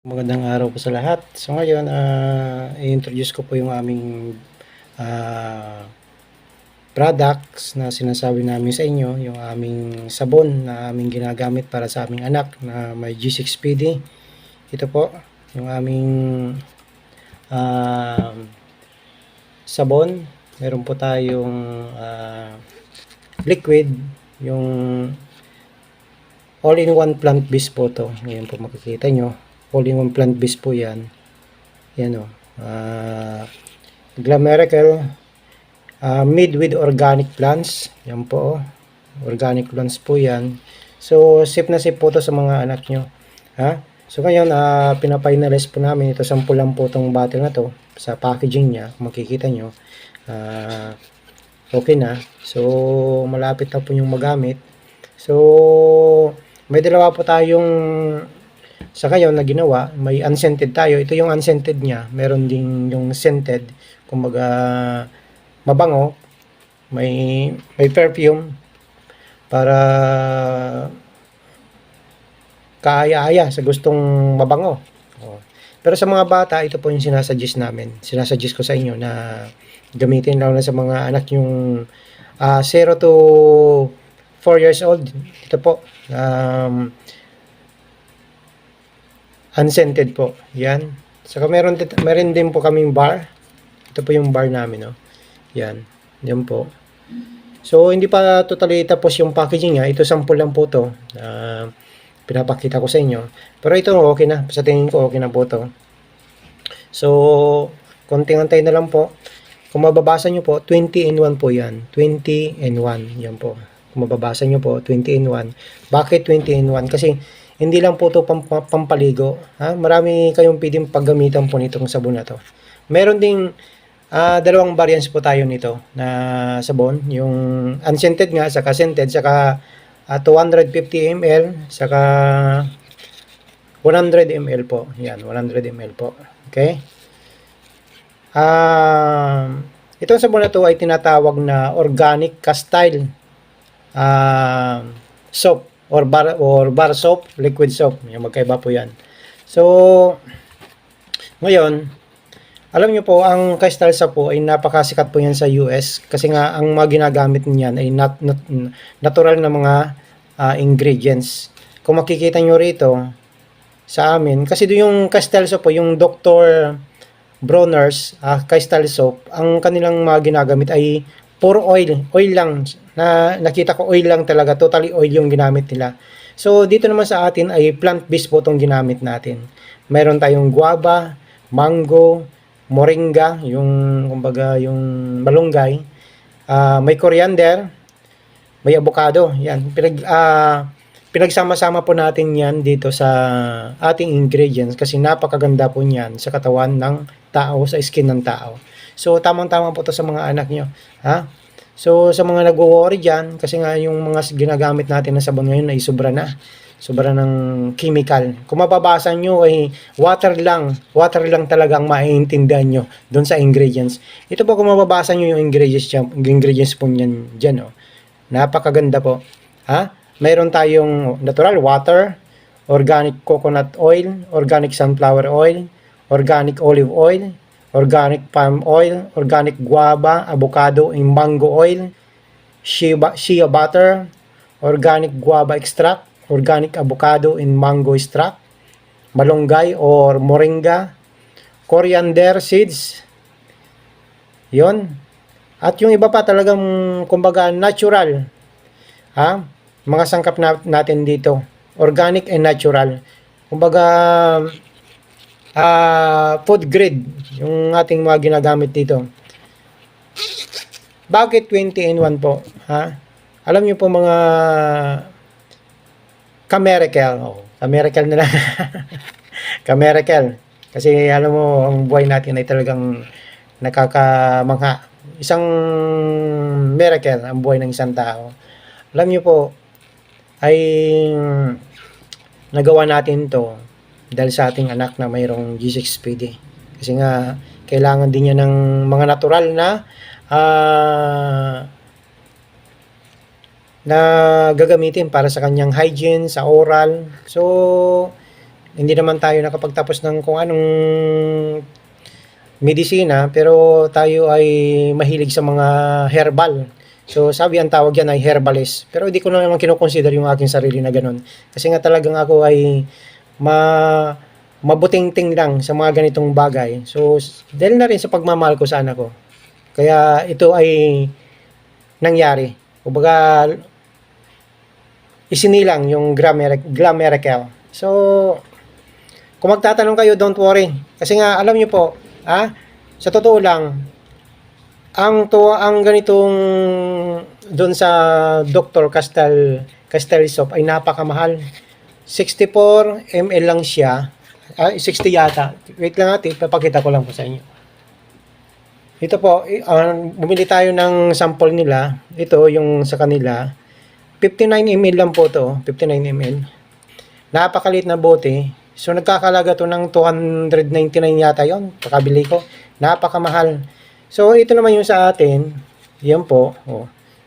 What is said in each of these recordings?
Magandang araw po sa lahat. So ngayon, i-introduce ko po yung aming ah, products na sinasabi namin sa inyo, yung aming sabon na aming ginagamit para sa aming anak na may G6PD. Ito po, yung aming ah, sabon. Meron po tayong liquid, yung all-in-one plant-based po to. Ngayon po makikita nyo, all-in-one plant-based po yan. Yan o. Glamerical made with organic plants. Yan po. Organic plants po yan. So, safe na safe po to sa mga anak nyo. Ha? So, ngayon, pinafinalize po namin. Ito, sample lang po itong bottle na to. Sa packaging niya, makikita nyo. Okay na. So, malapit na po yung magamit. So, may dalawa po tayong sa ngayon na ginawa, may unscented tayo. Ito yung unscented niya. Meron din yung scented. Kumbaga, mabango. May perfume. Para kaaya-aya sa gustong mabango. Oh. Pero sa mga bata, ito po yung sinasuggest namin. Sinasuggest ko sa inyo na gamitin lang na sa mga anak yung 0 to 4 years old. Ito po. Unscented po. Yan. Saka meron din po kaming bar. Ito po yung bar namin. No? Yan. Yan po. So, hindi pa totally tapos yung packaging niya. Ito sample lang po to. Pinapakita ko sa inyo. Pero ito okay na. Sa tingin ko okay na po to. So, konting antay na lang po. Kung mababasa nyo po, 20 in 1 po yan. 20 in 1. Yan po. Kung mababasa nyo po, 20 in 1. Bakit 20 in 1? Kasi hindi lang po ito pampaligo. Ha? Marami kayong pwedeng paggamitan po nitong sabon na to. Meron ding dalawang variants po tayo nito na sabon. Yung unscented nga, saka scented, saka 250 ml, saka 100 ml po. Yan, 100 ml po. Okay? Itong sabon na to ay tinatawag na organic castile soap or bar soap, liquid soap. Yung magkaiba po yan. So, ngayon, alam nyo po, ang castile soap po ay napakasikat po yan sa US kasi nga ang mga ginagamit niyan ay natural na mga ingredients. Kung makikita nyo rito sa amin, kasi yung castile soap po, yung Dr. Bronner's castile soap, ang kanilang mga ginagamit ay pure oil lang. Nakita ko oil lang talaga, totally oil yung ginamit nila. So, dito naman sa atin ay plant-based po itong ginamit natin. Mayroon tayong guava, mango, moringa, yung kumbaga yung malunggay, may coriander, may avocado. Yan, pinagsama-sama po natin yan dito sa ating ingredients kasi napakaganda po niyan sa katawan ng tao, sa skin ng tao. So, tamang-tama po to sa mga anak nyo. Ha? So, sa mga nagwo-worry dyan, kasi nga yung mga ginagamit natin na sabon ngayon ay sobra na. Sobra ng chemical. Kung mababasa nyo ay water lang talaga ang maiintindihan nyo doon sa ingredients. Ito po kung mababasa nyo yung ingredients po nyan dyan. Oh. Napakaganda po. Ha? Mayroon tayong natural water, organic coconut oil, organic sunflower oil, organic olive oil, organic palm oil, organic guava, avocado, and mango oil, shea butter, organic guava extract, organic avocado and mango extract, malunggay or moringa, coriander seeds, yon. At yung iba pa talagang kumbaga natural, ha? Mga sangkap natin dito, organic and natural. Kumbaga food grade yung ating mga ginagamit dito. Bakit 20 in 1 po? Ha? Alam niyo po mga ka-miracle. Oh, ka-miracle na lang. Ka-miracle. Kasi alam mo, ang buhay natin ay talagang nakakamangha. Isang miracle ang buhay ng isang tao. Alam niyo po, ay nagawa natin to dahil sa ating anak na mayroong G6PD. Kasi nga, kailangan din niya ng mga natural na gagamitin para sa kanyang hygiene, sa oral. So, Hindi naman tayo nakapagtapos ng kung anong medisina, pero tayo ay mahilig sa mga herbal. So, sabi ang tawag yan ay herbalist. Pero hindi ko naman kinoconsider yung aking sarili na ganun. Kasi nga talagang ako ay mabuting-ting lang sa mga ganitong bagay. So, dahil na rin sa pagmamahal ko sa anak ko. Kaya ito ay nangyari. Kumbaga, isinilang yung Glamerical. So, kung magtatanong kayo, don't worry. Kasi nga, alam nyo po, sa totoo lang, ang ganitong doon sa Dr. Castel soap ay napakamahal. 64 ml lang siya. 60 yata. Wait lang natin, papakita ko lang po sa inyo. Ito po, bumili tayo ng sample nila. Ito yung sa kanila. 59 ml lang po to, 59 ml. Napakalit na bote. So nagkakalaga to ng 299 yata yon, pakabili ko. Napakamahal. So ito naman yung sa atin. Yan po.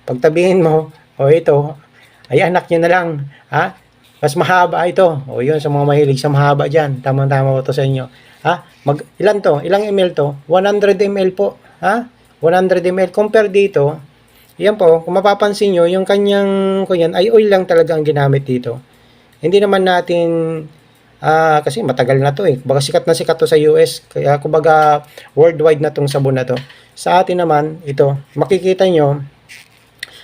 Pagtabihin mo, ito, ay anak nyo na lang. Mas mahaba ito. Yun, sa mga mahilig sa mahaba dyan. Tama-tama po to sa inyo. Ilan to? Ilang ml to? 100 ml po. 100 ml. Compare dito, yan po, kung mapapansin nyo, yung kanyang ay oil lang talaga ang ginamit dito. Hindi naman natin, kasi matagal na to Kumbaga sikat na sikat to sa US. Kaya kumbaga worldwide na tong sabon na to. Sa atin naman, ito, makikita nyo,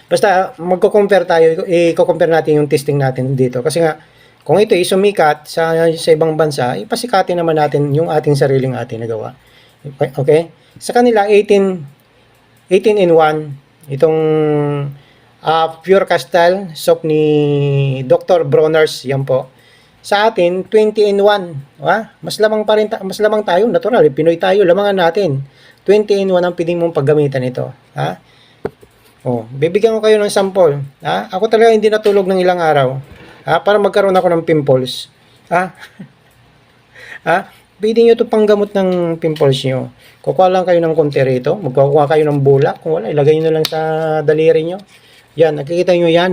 basta magko-compare tayo, i-compare natin yung testing natin dito. Kasi nga, kung ito sumikat sa ibang bansa, ipasikatin naman natin yung ating sariling ating nagawa. Okay? Sa kanila, 18 in 1. Itong Pure Castel soap ni Dr. Bronner's, yan po. Sa atin, 20 in 1. Mas lamang pa rin, mas lamang tayo, natural, Pinoy tayo, lamangan natin. 20 in 1 ang pwedeng mong paggamitan ito. Bibigyan ko kayo ng sample. Ako talaga hindi natulog ng ilang araw. Para magkaroon ako ng pimples. Pwede nyo ito panggamot ng pimples nyo. Kukuha lang kayo ng konti rito. Magkukuha kayo ng bulak. Kung wala, ilagay nyo lang sa daliri nyo. Yan, nakikita nyo yan.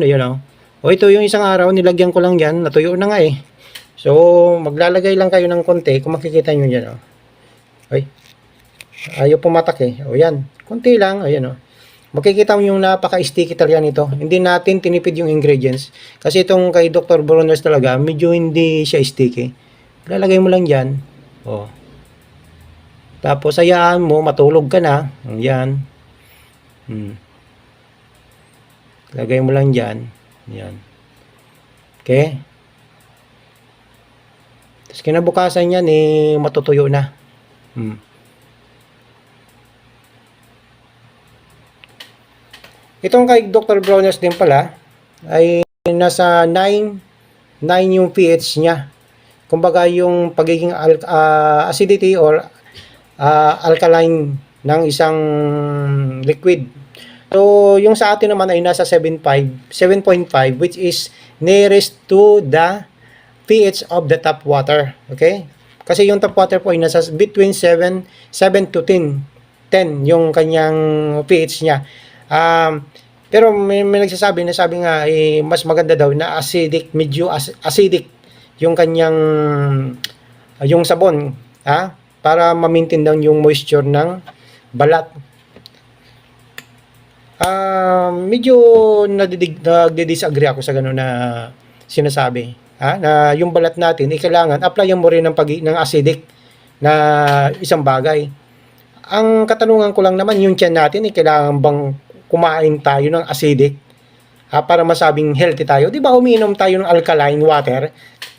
Ito yung isang araw, nilagyan ko lang yan. Natuyo na nga So, maglalagay lang kayo ng konti. Kung makikita nyo yan. Ayaw pumatak yan. Konti lang. Ayan Makikita mo yung napaka-sticky talaga nito. Hindi natin tinipid yung ingredients. Kasi itong kay Dr. Bronner's talaga, medyo hindi siya sticky. Lalagay mo lang dyan. Tapos hayaan mo, matulog ka na. Yan. Lagay mo lang dyan. Yan. Okay? Tapos kinabukasan yan, matutuyo na. Itong kay Dr. Bronner's din pala, ay nasa 9 yung pH niya. Kumbaga yung pagiging acidity or alkaline ng isang liquid. So, yung sa atin naman ay nasa 7.5, which is nearest to the pH of the tap water. Okay? Kasi yung tap water po ay nasa between 7 to 10 yung kanyang pH niya. Pero may nagsasabi na sabi nga mas maganda daw na acidic, medyo acidic yung kanyang yung sabon, para ma-maintain down yung moisture ng balat. Medyo nagdi-disagree ako sa gano'n na sinasabi, na yung balat natin kailangan applyan mo rin ng acidic na isang bagay. Ang katanungan ko lang naman, yung tiyan natin kailangan bang kumain tayo ng acidic para masabing healthy tayo? Di ba umiinom tayo ng alkaline water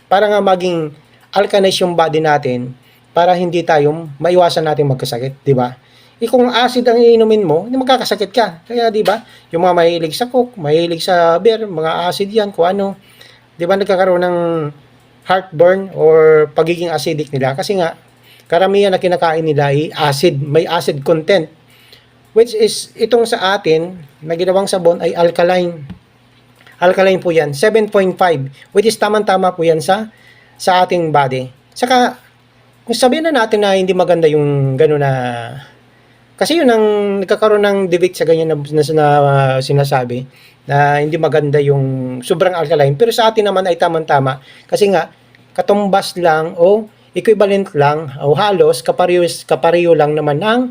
para nga maging alkaline yung body natin, para hindi tayo maiwasan natin magkasakit, di ba? Kung acid ang iinumin mo, hindi magkakasakit ka. Kaya di ba, yung mga mahilig sa coke, mahilig sa beer, mga acid yan, kung ano, di ba nagkakaroon ng heartburn or pagiging acidic nila? Kasi nga, karamihan na kinakain nila ay acid, may acid content. Which is, itong sa atin, na ginawang sabon ay alkaline. Alkaline po yan, 7.5, which is tamang-tama po yan sa ating body. Saka, kung sabihin na natin na hindi maganda yung gano'n na, kasi yun ang nagkakaroon ng debate sa ganyan na sinasabi, na hindi maganda yung sobrang alkaline. Pero sa atin naman ay tamang-tama. Kasi nga, katumbas lang o equivalent lang o halos kapareho lang naman ng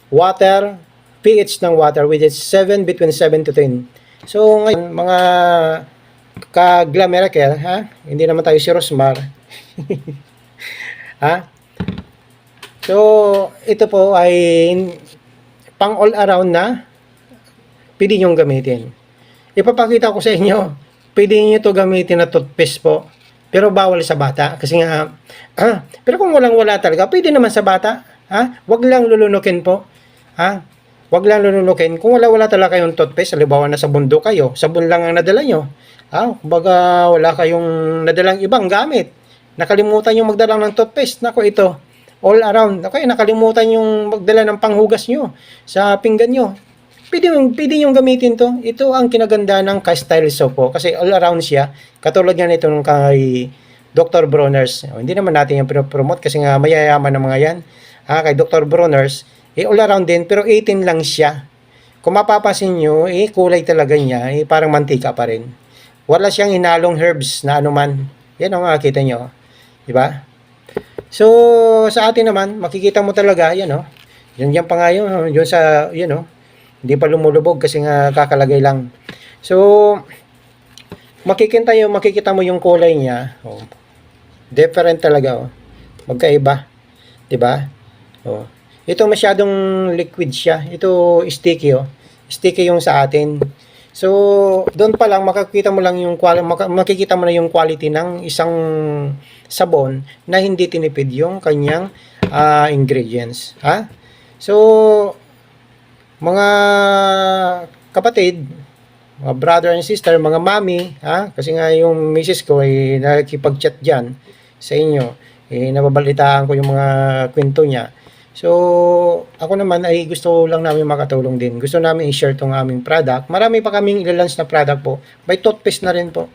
water, pH ng water, which is between 7 to 10. So ngayon, mga ka-Glameraker, hindi naman tayo si Rosmar. So ito po ay pang all around na pwede nyong gamitin. Ipapakita ko sa inyo, pwede nyo ito gamitin na toothpaste po, pero bawal sa bata kasi nga pero kung walang-wala talaga, pwede naman sa bata. Wag lang lulunukin po. Wag lang lulunukin. Kung wala-wala talaga kayong toothpaste, halimbawa na sa bundok kayo, sabon lang ang nadala nyo. Kumbaga wala kayong nadalang ibang gamit. Nakalimutan yung magdala ng toothpaste. Nako, ito all around. Okay, nakalimutan yung magdala ng panghugas nyo sa pinggan nyo. Pwede yung gamitin to. Ito ang kinaganda ng Ka-Style Soap po. Kasi all around siya. Katulad nga nito nung kay Dr. Bronner's. Hindi naman natin yung pinopromote kasi nga mayayaman ng mga yan. Kay Dr. Bronner's, all around din, pero 18 lang siya. Kung mapapasin nyo, kulay talaga niya, parang mantika pa rin. Wala siyang hinalong herbs na anuman. Yan ang makikita nyo. Diba? So, sa atin naman, makikita mo talaga, yan o. Yan pa nga yun sa, yan o. Hindi pa lumulubog kasi nga kakalagay lang. So, makikita mo yung kulay niya. Different talaga. Magkaiba. Diba? Ito masyadong liquid siya. Ito sticky. Sticky yung sa atin. So, doon pa lang makikita mo na yung quality ng isang sabon na hindi tinipid yung kanyang ingredients. So, mga kapatid, mga brother and sister, mga mami, kasi nga yung misis ko ay nakikipag-chat dyan sa inyo, nababalitaan ko yung mga kwento niya. So, ako naman ay gusto lang namin makatulong din. Gusto namin i-share tong aming product. Marami pa kaming ilalunch na product po. By toothpaste na rin po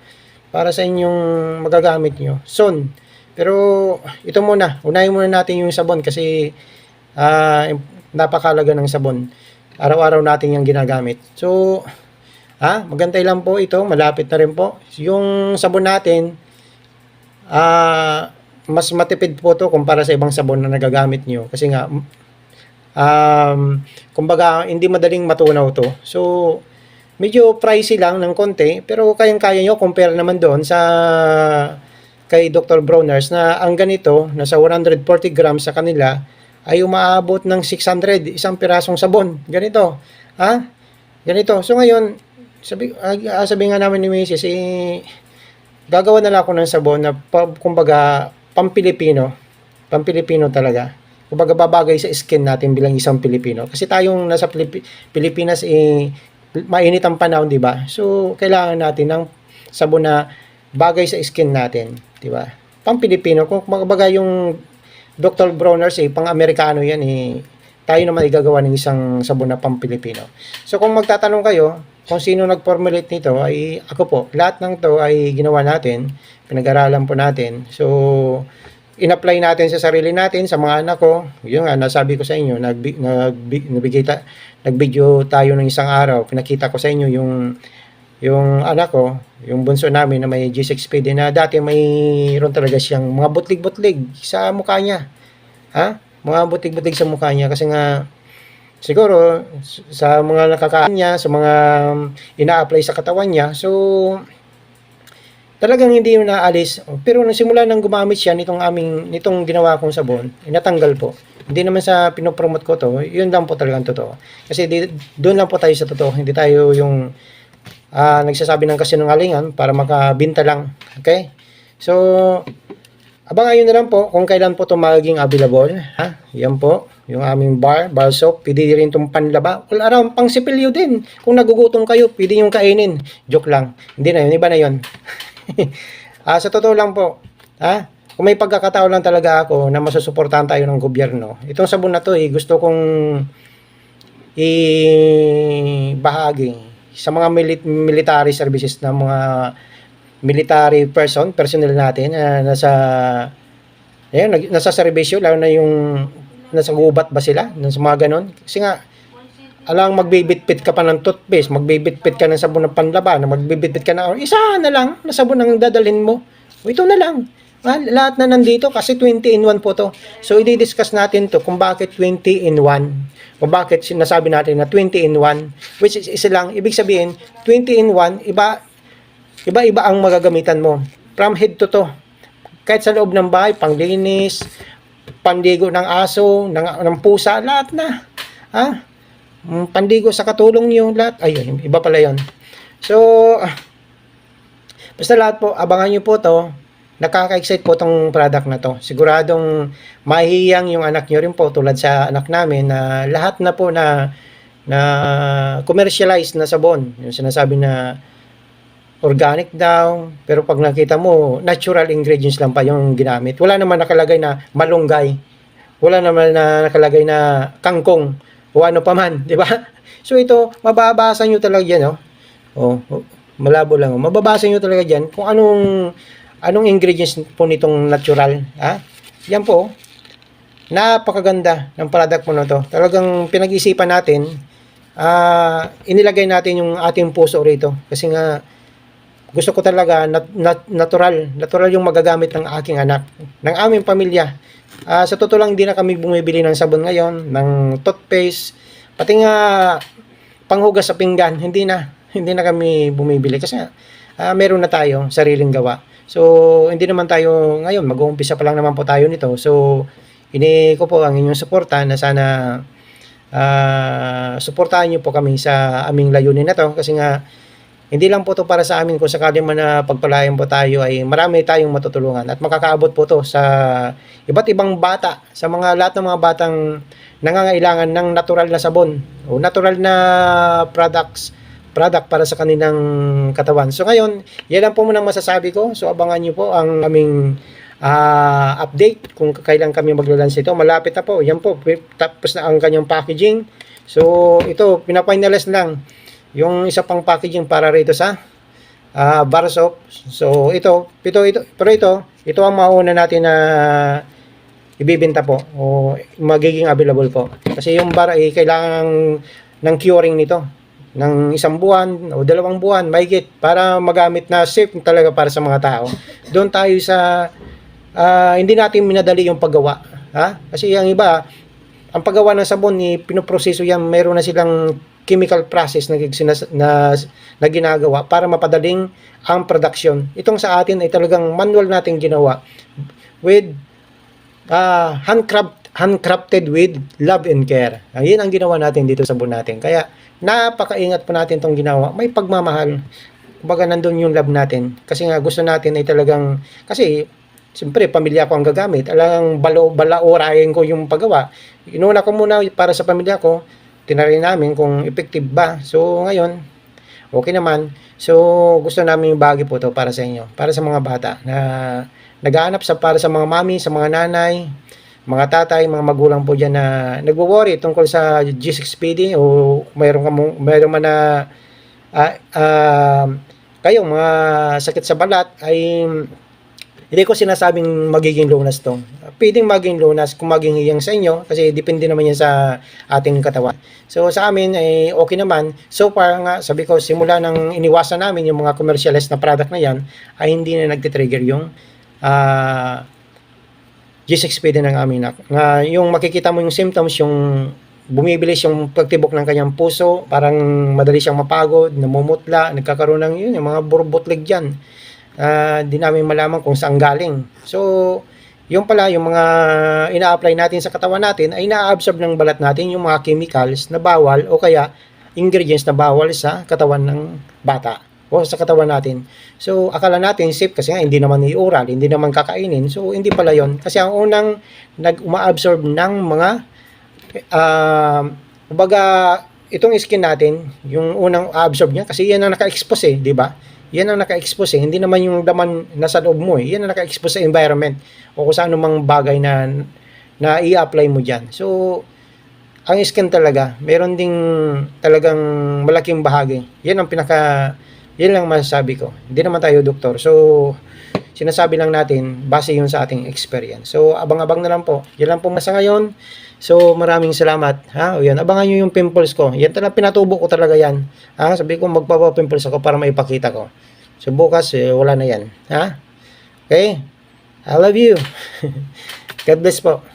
para sa inyong magagamit nyo soon. Pero ito muna, unahin muna natin yung sabon kasi napakalaga ng sabon. Araw-araw natin yung ginagamit. So, magantay lang po ito. Malapit na rin po. Yung sabon natin, mas matipid po to kumpara sa ibang sabon na nagagamit nyo. Kasi nga, kumbaga, hindi madaling matunaw to. So, medyo pricey lang ng konti. Pero kayang-kaya nyo, compare naman doon sa kay Dr. Bronner's na ang ganito, nasa 140 grams sa kanila, ay umaabot ng 600, isang pirasong sabon. Ganito. Ganito. So ngayon, sabi nga namin ni Mrs. Gagawa na lang ako ng sabon na kumbaga Pampilipino. Pampilipino talaga. Kumbaga babagay sa skin natin bilang isang Pilipino. Kasi tayong nasa Pilipinas mainit ang panahon, 'di ba? So kailangan natin ng sabon na bagay sa skin natin, 'di ba? Pampilipino. Kung kumbaga yung Dr. Bronner's pang-Amerikano 'yan tayo naman igagawa ng isang sabon na Pampilipino. So kung magtatanong kayo kung sino nag-formulate nito, ay ako po. Lahat ng to ay ginawa natin, pinag-aralan po natin. So, in-apply natin sa sarili natin, sa mga anak ko. Yung nga, nasabi ko sa inyo, nag-video tayo ng isang araw. Pinakita ko sa inyo yung anak ko, yung bunso namin na may G6PD na dati mayroon talaga siyang mga butlig-butlig sa mukha niya. Mga butlig-butlig sa mukha niya kasi nga siguro sa mga nakakaan niya, sa mga ina-apply sa katawan niya, so talagang hindi yung naalis. Pero nung simula nang gumamit siya nitong ginawa kong sabon, natanggal po. Hindi naman sa pinopromote ko to, yun lang po talagang totoo. Kasi doon lang po tayo sa totoo, hindi tayo yung nagsasabi ng kasinungalingan para makabinta lang. Okay? So, abangan nyo na lang po kung kailan po ito magiging available. Yan po. Yung aming bar soap, pwede rin itong panlaba. All around, pang sipilyo din. Kung nagugutom kayo, pwede yung kainin. Joke lang. Hindi na yun, iba na yun. Sa totoo lang po, kung may pagkakataon lang talaga ako na masusuportahan tayo ng gobyerno, itong sabon na to, gusto kong ibahagi sa mga military services na mga military personnel natin nasa serbisyo, lalo na yung nasa gubat ba sila, sa mga ganon. Kasi nga, alang magbibitbit ka pa ng toothpaste, magbibitbit ka ng sabon ng panlaban, magbibitbit ka na isa na lang na sabon ang dadalhin mo. O ito na lang. Lahat na nandito kasi 20 in 1 po to. So i-discuss natin to kung bakit 20 in 1. Kung bakit sinasabi natin na 20 in 1, which is isa lang. Ibig sabihin, 20 in 1, iba-iba ang magagamitan mo. From head to toe. Kahit sa loob ng bahay, panglinis, pandigo ng aso, ng pusa, lahat na. Ha? Pandigo sa katulong nyo, lahat. Ayun, iba pala yon. So, basta lahat po, abangan nyo po to. Nakaka-excite po tong product na to. Siguradong mahihiyang yung anak nyo rin po tulad sa anak namin na lahat na po na commercialized na sabon. Yung sinasabi na organic daw, pero pag nakita mo, natural ingredients lang pa yung ginamit. Wala naman nakalagay na malunggay. Wala naman na nakalagay na kangkong o ano pa man, di ba? So ito, mababasa nyo talaga dyan, malabo lang. Mababasa nyo talaga dyan kung anong ingredients po nitong natural, ha? Yan po, napakaganda ng product po na to. Talagang pinag-isipan natin, inilagay natin yung ating puso rito. Kasi nga, gusto ko talaga natural yung magagamit ng aking anak, ng aming pamilya. Sa totoo lang, hindi na kami bumibili ng sabon ngayon, ng toothpaste, pati nga panghugas sa pinggan, hindi na kami bumibili kasi meron na tayo sariling gawa. So, hindi naman tayo ngayon, mag-uumpisa pa lang naman po tayo nito. So, ini ko po ang inyong suporta na sana suportahan niyo po kami sa aming layunin na to kasi nga hindi lang po to para sa amin kung sakaling man na pagpalayan po tayo ay marami tayong matutulungan at makakaabot po to sa iba't ibang bata, sa lahat ng mga batang nangangailangan ng natural na sabon o natural na product para sa kanilang katawan. So ngayon, yan lang po muna masasabi ko. So abangan nyo po ang aming update kung kailan kami maglalans ito. Malapit na po. Yan po. Tapos na ang kanyang packaging. So ito, pinafinalize lang yung isa pang packaging para rito sa bar soap. So ito ang mauna natin na ibibenta po o magiging available po. Kasi yung bar ay kailangan ng curing nito ng 1 buwan o 2 buwan mahigit para magamit na safe talaga para sa mga tao. Doon tayo sa hindi natin minadali yung paggawa, ha? Kasi yung iba, ang paggawa ng sabon ni pinoproseso yan, meron na silang chemical process na ginagawa para mapadaling ang production. Itong sa atin ay talagang manual natin ginawa with handcrafted with love and care. Yan ang ginawa natin dito sa sabon natin. Kaya napakaingat po natin itong ginawa. May pagmamahal. Kumbaga nandun yung love natin. Kasi nga gusto natin ay talagang, kasi siyempre pamilya ko ang gagamit. Alang balaorahin ko yung paggawa. Inuna ko muna para sa pamilya ko. Tinarin namin kung effective ba. So ngayon, okay naman. So gusto namin yung bagay po to para sa inyo. Para sa mga bata na naghahanap para sa mga mami, sa mga nanay, mga tatay, mga magulang po dyan na nagwo-worry tungkol sa G6PD o mayroon man na kayong mga sakit sa balat ay hindi ko sinasabing magiging lunas to. Pwedeng maging lunas kung maging hiyang sa inyo kasi depende naman yan sa ating katawan. So sa amin ay okay naman. So far nga sabi ko simula nang iniwasan namin yung mga commercialized na product na yan ay hindi na nagtitrigger yung G6PD ng aming anak. Yung makikita mo yung symptoms, yung bumibilis yung pagtibok ng kanyang puso, parang madali siyang mapagod, namumutla, nagkakaroon ng yun, yung mga burbotleg dyan. Di namin malaman kung saan galing. So, yung pala, yung mga ina-apply natin sa katawan natin ay na-absorb ng balat natin yung mga chemicals na bawal o kaya ingredients na bawal sa katawan ng bata o sa katawan natin. So, akala natin safe kasi nga hindi naman i-oral, hindi naman kakainin. So, hindi pala yon. Kasi ang unang uma-absorb ng mga kumbaga, itong skin natin, yung unang absorb niya, kasi yan ang naka-expose di ba? Yan ang naka-expose hindi naman yung laman nasa loob mo Yan ang naka-expose sa environment o kung saan mang bagay na i-apply mo dyan. So, ang skin talaga, meron ding talagang malaking bahagi. Yan lang masasabi ko. Hindi naman tayo doktor. So, sinasabi lang natin, base yun sa ating experience. So, abang-abang na lang po. Yan lang po sa ngayon. So, maraming salamat. Ha? O yan, abangan nyo yung pimples ko. Yan talaga, pinatubo ko talaga yan. Ha? Sabi ko, magpapapimples ako para maipakita ko. So, bukas, wala na yan. Ha? Okay? I love you. God bless po.